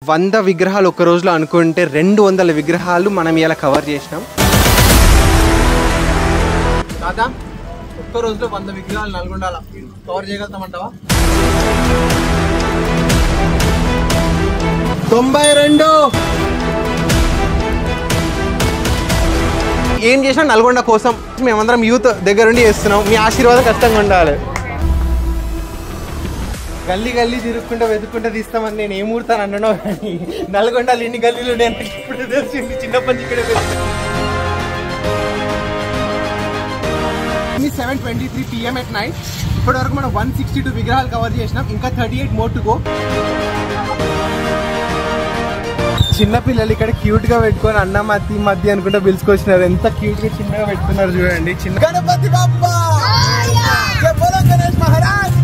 100 విగ్రహాలు ఒక రోజులో అనుకుంటే 200 విగ్రహాలు మనం ఇలా కవర్ చేసినాం. దాదా ఒక్క రోజులో 100 విగ్రహాలు నల్గొండల కవర్ చేయగలుగుతామంటావా? 92 ఏం చేసినా నల్గొండ కోసం మేమందరం యూత్ దగ్గరుండి చేస్తున్నాం. మీ ఆశీర్వాదం ఖచ్చితంగా ఉండాలి. గల్లీ గల్లీ తిరుగుకుంటూ వెతుక్కుంటూ తీస్తామని నేను ఏం ఊరుతాను అన్నానో కానీ నల్గొండలు ఎన్ని గల్లీలు నేను ఇప్పుడు తెలిసింది. చిన్నప్పటి నుంచి ఇక్కడే 7:23 PM at night. ఇప్పటి వరకు మనం 162 విగ్రహాలు కవర్ చేసినాం. ఇంకా 38 more to go. చిన్నపిల్లలు ఇక్కడ క్యూట్ గా పెట్టుకొని అన్న మధ్య అనుకుంటా పిలుచుకొచ్చినారు. ఎంత క్యూట్ గా చిన్నగా పెట్టుకున్నారు చూడండి. చిన్న గణపతి బాప్పా, గణేష్ మహారాజ్.